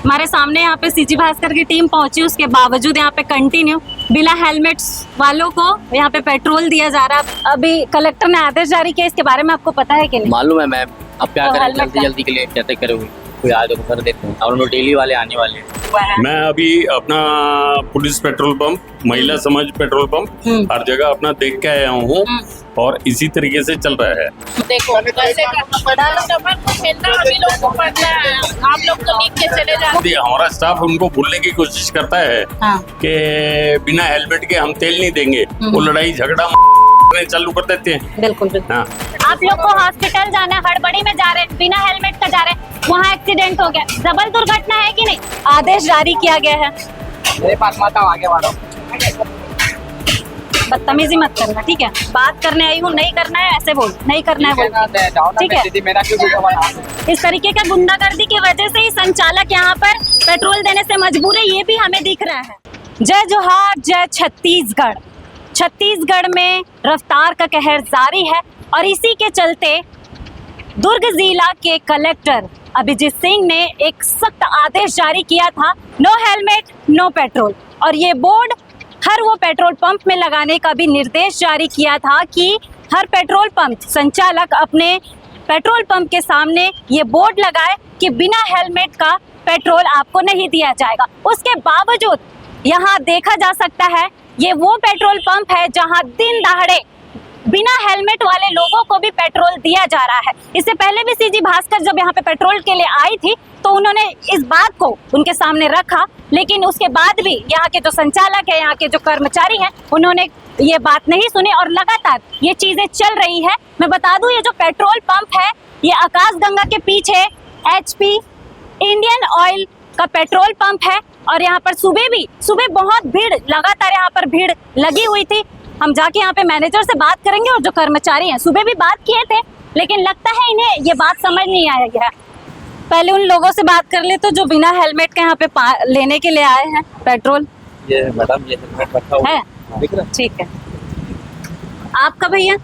हमारे सामने यहाँ पे सीजी भास्कर की टीम पहुंची, उसके बावजूद यहाँ पे कंटिन्यू बिना हेलमेट्स वालों को यहाँ पे पेट्रोल दिया जा रहा है। अभी कलेक्टर ने आदेश जारी किया, इसके बारे में आपको पता है कि नहीं? मालूम है मैम, अब क्या तो करें, हेलमेट जल्दी जल्दी के लिए कहते करोगे, कोई आज तो कर देते हैं और उन्होंने डेली वाले आने वाले हैं। मैं अभी अपना पुलिस पेट्रोल पंप, महिला समाज पेट्रोल पंप हर जगह अपना देख के आया हूँ और इसी तरीके से चल रहा है। देखो कैसे कस्टमर को खेलना अभी लोग को पड़ना है, आप लोग तो लिख के चले जाते। हमारा स्टाफ उनको भूलने की कोशिश करता है कि बिना हेलमेट के हम तेल नहीं देंगे, वो लड़ाई झगड़ा चालू कर देते हैं। बिल्कुल हाँ। आप लोग को हॉस्पिटल जाना है, हड़बड़ी में जा रहे हैं, बिना हेलमेट का जा रहे हैं, वहाँ एक्सीडेंट हो गया, डबल दुर्घटना है कि नहीं? आदेश जारी किया गया है। मेरे पास माता आगे वालों, बदतमीजी मत करना, ठीक है? बात करने आई हूँ, नहीं करना है ऐसे बोल, नहीं करना है बोल, ठीक है? मेरा क्यों इस तरीके का गुंडागर्दी की वजह से ही संचालक यहाँ पर पेट्रोल देने से मजबूर है, ये भी हमें दिख रहा है। जय जोहार, जय छत्तीसगढ़। छत्तीसगढ़ में रफ्तार का कहर जारी है और इसी के चलते दुर्ग जिला के कलेक्टर अभिजीत सिंह ने एक सख्त आदेश जारी किया था, नो हेलमेट नो पेट्रोल, और ये बोर्ड हर वो पेट्रोल पंप में लगाने का भी निर्देश जारी किया था कि हर पेट्रोल पंप संचालक अपने पेट्रोल पंप के सामने ये बोर्ड लगाए कि बिना हेलमेट का पेट्रोल आपको नहीं दिया जाएगा। उसके बावजूद यहाँ देखा जा सकता है, ये वो पेट्रोल पंप है जहाँ दिन दहाड़े बिना हेलमेट वाले लोगों को भी पेट्रोल दिया जा रहा है। इससे पहले भी सीजी भास्कर जब यहाँ पे पेट्रोल के लिए आई थी तो उन्होंने इस बात को उनके सामने रखा, लेकिन उसके बाद भी यहाँ के जो संचालक है, यहाँ के जो कर्मचारी हैं, उन्होंने ये बात नहीं सुनी और लगातार ये चीजें चल रही है। मैं बता दूं, ये जो पेट्रोल पंप है ये आकाशगंगा के पीछे HP इंडियन ऑयल का पेट्रोल पंप है और यहाँ पर सुबह बहुत भीड़, लगातार यहाँ पर भीड़ लगी हुई थी। हम जाके यहाँ पे मैनेजर से बात करेंगे और जो कर्मचारी हैं, सुबह भी बात किए थे, लेकिन लगता है इन्हें ये बात समझ नहीं आया गया। पहले उन लोगों से बात कर ले तो जो बिना हेलमेट के यहाँ पे लेने के लिए आए हैं पेट्रोल। ये मैडम, ये हेलमेट रखा हुआ है, ठीक है। आपका भैया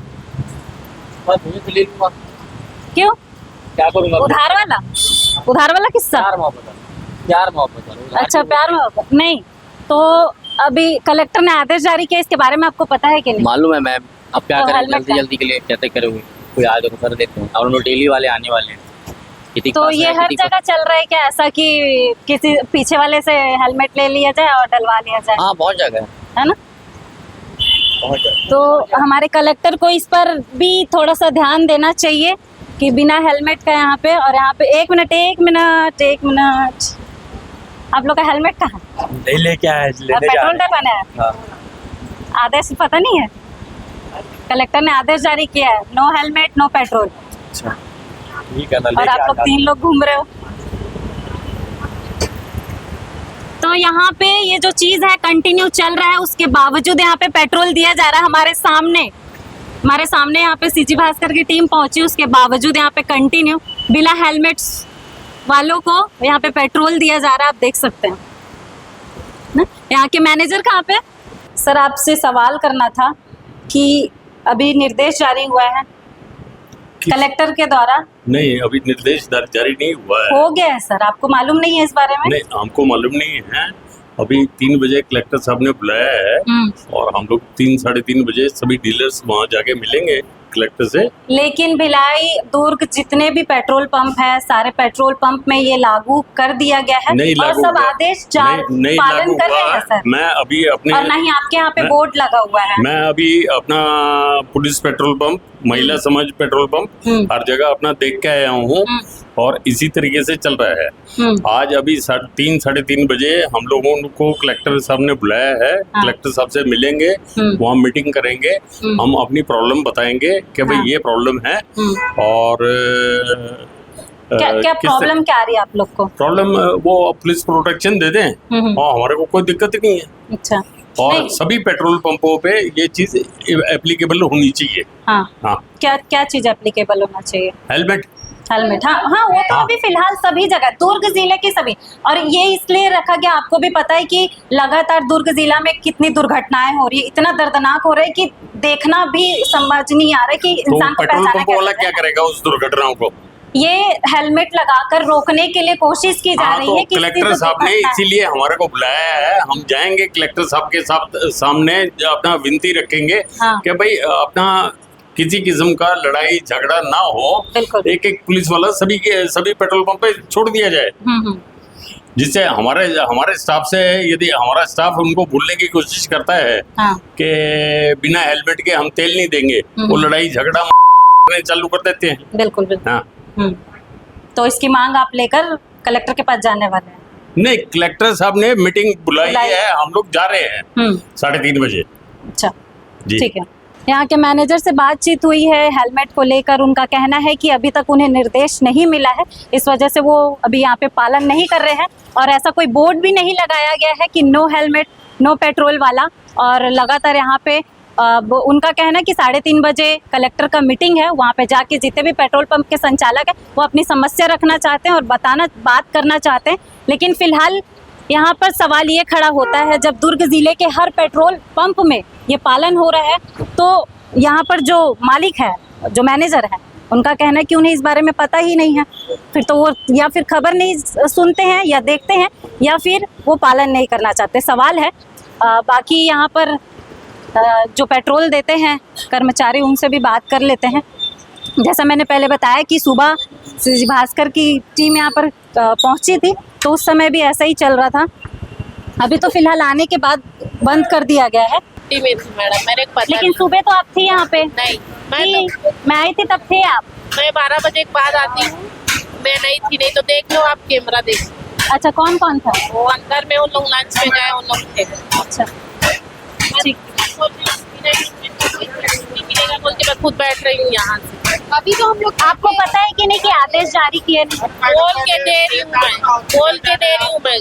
क्यों? क्या करूँगा? उधार वाला किस्सा? प्यार मोहब्बत। अच्छा, प्यार मोहब्बत नहीं तो अभी कलेक्टर ने आदेश जारी किया, इसके बारे में आपको पता है कि नहीं? मालूम है मैम, अब क्या तो करें, हेलमेट जल्दी जल्दी के लिए कहते करोगे, कोई आज तो कर देते हैं और उन्होंने डेली वाले आने वाले हैं। तो ये हर जगह चल रहा है क्या ऐसा कि किसी पीछे वाले से हेलमेट ले लिया जाए और डलवा लिया जाए? हाँ, बहुत जगह है ना? बहुत जगह। तो हमारे कलेक्टर को इस पर भी थोड़ा सा ध्यान देना चाहिए कि बिना हेलमेट का यहाँ पे, और यहाँ पे एक मिनट, आप लोग का हेलमेट कहाँ? नहीं लेके आए, पेट्रोल डलवाना है। आदेश पता नहीं है, कलेक्टर ने आदेश जारी किया है, नो हेलमेट नो पेट्रोल। ठीक है ना, और आप लोग 3 लोग घूम रहे हो। तो यहाँ पे ये जो चीज है कंटिन्यू चल रहा है, उसके बावजूद यहाँ पे पेट्रोल दिया जा रहा है। हमारे सामने यहाँ पे सीजी भास्कर की टीम पहुंची, उसके बावजूद यहाँ पे कंटिन्यू बिना हेलमेट्स वालों को यहाँ पे पेट्रोल दिया जा रहा है। आप देख सकते हैं ना? यहाँ के मैनेजर कहाँ पे? सर, आपसे सवाल करना था कि अभी निर्देश जारी हुआ है कलेक्टर के द्वारा। नहीं, अभी निर्देश जारी नहीं हुआ है। हो गया है सर, आपको मालूम नहीं है इस बारे में? नहीं, हमको मालूम नहीं है। अभी 3 बजे कलेक्टर साहब ने बुलाया है और हम लोग 3 साढ़े 3 बजे सभी डीलर्स वहाँ जाके मिलेंगे कलेक्टर से। लेकिन भिलाई, दुर्ग जितने भी पेट्रोल पंप है, सारे पेट्रोल पंप में ये लागू कर दिया गया है और सब आदेश पालन कर रहे हैं सर। मैं अभी अपने, और नहीं आपके यहाँ पे बोर्ड लगा हुआ है। मैं अभी अपना पुलिस पेट्रोल पंप, महिला समाज पेट्रोल पंप हर जगह अपना देख के आया हूँ और इसी तरीके से चल रहा है। आज अभी 3 साढ़े 3 बजे हम लोगों को कलेक्टर साहब ने बुलाया है। कलेक्टर साहब से मिलेंगे, वहाँ मीटिंग करेंगे, हम अपनी प्रॉब्लम बताएंगे कि भाई ये प्रॉब्लम है और क्या प्रॉब्लम क्या आ रही है आप लोग को? प्रॉब्लम वो पुलिस प्रोटेक्शन दे दें और हमारे को कोई दिक्कत नहीं है। अच्छा, और सभी पेट्रोल पंपों पे ये चीज एप्लीकेबल होनी चाहिए। हाँ, क्या चीज एप्लीकेबल होना चाहिए? हेलमेट। हाँ, वो तो अभी फिलहाल सभी जगह, दुर्ग जिले की सभी, और ये इसलिए रखा गया, आपको भी पता है कि लगातार दुर्ग जिला में कितनी दुर्घटनाएं हो रही है, इतना दर्दनाक हो रहा है कि देखना भी समझ नहीं आ रहा है कि इंसान को पेट्रोल पहचाना पंप वाला क्या करेगा उस दुर्घटनाओं को? ये हेलमेट लगाकर रोकने के लिए कोशिश की जा हाँ, रही तो है कि कलेक्टर साहब ने इसीलिए हमारे को बुलाया है। हम जाएंगे कलेक्टर साहब के सामने अपना विनती रखेंगे हाँ। कि भाई अपना किसी किस्म का लड़ाई झगड़ा ना हो। बिल्कुल। एक एक पुलिस वाला सभी पेट्रोल पंप पे छोड़ दिया जाए, जिससे हमारे स्टाफ से, यदि हमारा स्टाफ उनको भूलने की कोशिश करता है हाँ। कि बिना हेलमेट के हम तेल नहीं देंगे, वो लड़ाई झगड़ा करने चालू कर देते हैं। बिल्कुल बिल्कुल। हाँ, तो इसकी मांग आप लेकर कलेक्टर के पास जाने वाले हैं? नहीं, कलेक्टर साहब ने मीटिंग बुलाई है, हम लोग जा रहे हैं 3:30 बजे। अच्छा, जी। ठीक है। यहाँ के मैनेजर से बातचीत हुई है हेलमेट को लेकर। उनका कहना है कि अभी तक उन्हें निर्देश नहीं मिला है, इस वजह से वो अभी यहाँ पे पालन नहीं कर रहे हैं। और ऐसा कोई बोर्ड भी नहीं लगाया गया है कि नो हेलमेट नो पेट्रोल वाला। और लगातार यहाँ पे उनका कहना है कि 3:30 बजे कलेक्टर का मीटिंग है, वहाँ पे जाके जितने भी पेट्रोल पंप के संचालक हैं वो अपनी समस्या रखना चाहते हैं और बात करना चाहते हैं। लेकिन फिलहाल यहाँ पर सवाल ये खड़ा होता है, जब दुर्ग जिले के हर पेट्रोल पंप में ये पालन हो रहा है, तो यहाँ पर जो मालिक है, जो मैनेजर है, उनका कहना है कि उन्हें इस बारे में पता ही नहीं है। फिर तो वो या फिर खबर नहीं सुनते हैं या देखते हैं, या फिर वो पालन नहीं करना चाहते। सवाल है। बाकी यहाँ पर जो पेट्रोल देते हैं कर्मचारी, उनसे भी बात कर लेते हैं। जैसा मैंने पहले बताया कि सुबह श्री भास्कर की टीम यहाँ पर पहुँची थी, तो उस समय भी ऐसा ही चल रहा था। अभी तो फिलहाल आने के बाद बंद कर दिया गया है। में थी मैडम, मेरे को पता लेकिन सुबह तो आप थी यहाँ पे? नहीं, मैं आई थी तब थे आप? मैं 12 बजे के बाद आती हूँ, मैं नहीं थी। नहीं तो देख लो, आप कैमरा देख। अच्छा, कौन कौन था? वो अंदर में उन लोग लंच पे गए, उन लोग थे। अच्छा, ठीक। बोल के मैं खुद बैठ रही हूँ यहाँ से। अभी तो हम लोग, आपको पता है कि नहीं कि आदेश जारी किए नहीं? बोल के दे रही हूँ मैं,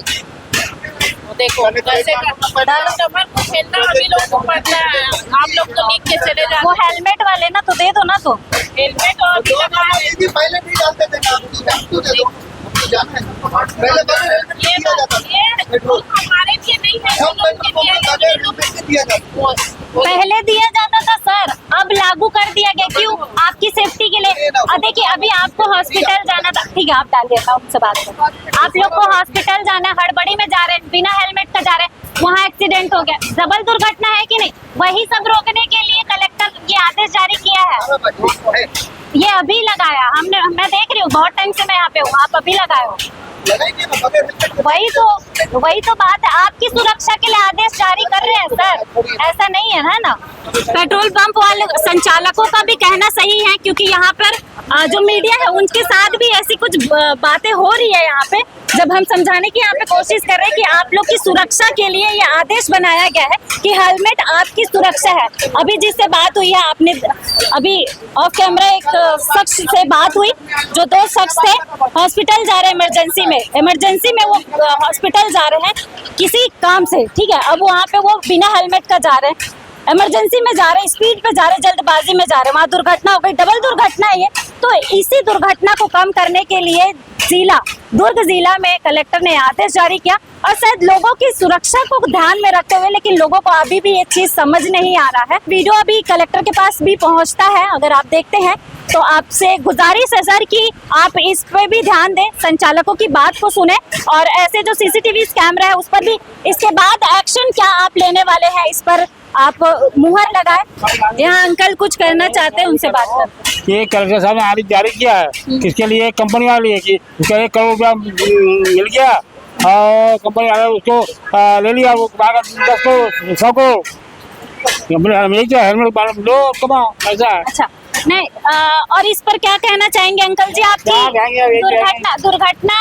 देखो कैसे कस्टमर को खेलना अभी लोग को पड़ता है। आप लोग तो लिख के चले जाते। वो हेलमेट वाले ना, तो दे दो ना। तो हेलमेट और भी लगाओ। पहले नहीं डालते थे ना, तो दे दो, जाना है ये हमारे लिए नहीं है, वो लोग के लिए है। पहले दिया जाता था सर, अब लागू कर दिया गया। क्यों? आपकी सेफ्टी के लिए। देखिए, अभी आपको हॉस्पिटल जाना था, ठीक है, आप डालिए था, उनसे बात करो। आप लोग को हॉस्पिटल जाना है, हड़बड़ी में जा रहे हैं, बिना हेलमेट का जा रहे हैं, वहाँ एक्सीडेंट हो गया, डबल दुर्घटना है कि नहीं? वही सब रोकने के लिए कलेक्टर ये आदेश जारी किया है। ये अभी लगाया हमने, मैं देख रही हूँ, बहुत टाइम से मैं यहाँ पे हूँ, आप अभी लगाए हो। वही तो बात है, आपकी सुरक्षा के लिए आदेश जारी कर रहे हैं सर, ऐसा नहीं है ना। पेट्रोल पंप वाले संचालकों का भी कहना सही है, क्योंकि यहाँ पर जो मीडिया है उनके साथ भी ऐसी कुछ बातें हो रही है यहाँ पे। जब हम समझाने की यहाँ पे कोशिश कर रहे हैं कि आप लोग की सुरक्षा के लिए ये आदेश बनाया गया है कि हेलमेट आपकी सुरक्षा है। अभी जिससे बात हुई है, आपने अभी ऑफ कैमरा एक शख्स से बात हुई, जो 2 शख्स थे, हॉस्पिटल जा रहे हैं इमरजेंसी में वो हॉस्पिटल जा रहे हैं किसी काम से, ठीक है। अब वहाँ पे वो बिना हेलमेट का जा रहे हैं, इमरजेंसी में जा रहे हैं, स्पीड पे जा रहे हैं, जल्दबाजी में जा रहे हैं, वहाँ दुर्घटना हो गई, डबल दुर्घटना है ये। तो इसी दुर्घटना को कम करने के लिए दुर्ग जिला में कलेक्टर ने आदेश जारी किया, और शायद लोगों की सुरक्षा को ध्यान में रखते हुए, लेकिन लोगों को अभी भी ये चीज समझ नहीं आ रहा है। वीडियो अभी कलेक्टर के पास भी पहुंचता है, अगर आप देखते हैं तो आपसे गुजारिश है सर कि आप इस पे भी ध्यान दें, संचालकों की बात को सुने, और ऐसे जो सीसीटीवी कैमरा है उस पर भी इसके बाद एक्शन क्या आप लेने वाले हैं, इस पर आप मुहर लगाए। यहाँ अंकल कुछ करना चाहते हैं, उनसे बात करते हैं। ये कलेक्टर साहब ने आदेश जारी किया है, किसके लिए? कंपनी वाले लिए कि उसका 1 करोड़ रुपया मिल गया और कंपनी वाले उसको ले लिया, वो 10 को 100 को हेलमेट लो कमाओ, ऐसा है। अच्छा, नहीं और इस पर क्या कहना चाहेंगे अंकल जी? आपकी दुर्घटना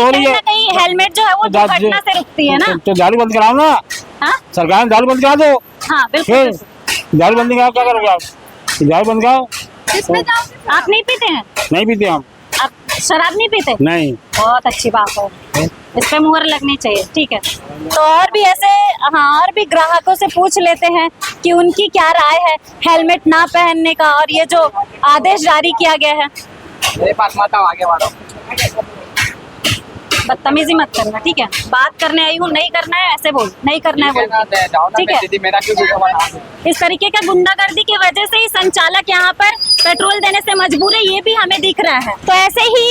हो रही है, कहीं हेलमेट जो है वो दुर्घटना से रुकती है ना। तो दारू बंद कराओ ना। हाँ, सरकार ने दारू बंद करा दो। हाँ बिल्कुल, दारू बंद कराओ, क्या करोगे आप? दारू बंद कराओ। आप नहीं पीते हैं? नहीं पीते हम। आप शराब नहीं पीते? नहीं। बहुत अच्छी बात है, इस पे मुहर लगनी चाहिए, ठीक है। तो और भी ऐसे, हाँ, और भी ग्राहकों से पूछ लेते हैं कि उनकी क्या राय है हेलमेट ना पहनने का, और ये जो आदेश जारी किया गया है। मेरे पास मत आओ, आगे बढ़ो। बदतमीजी मत करना, ठीक है? बात करने आई हूँ, नहीं करना है ऐसे बोल, नहीं करना है बोल, ठीक है? इस तरीके का गुंडागर्दी की वजह से ही संचालक यहाँ पर पेट्रोल देने से मजबूर है, ये भी हमें दिख रहा है। तो ऐसे ही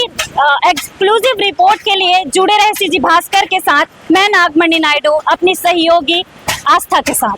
एक्सक्लूसिव रिपोर्ट के लिए जुड़े रहे सीजी भास्कर के साथ मैं नागमणि नायडू अपनी सहयोगी आस्था के साथ।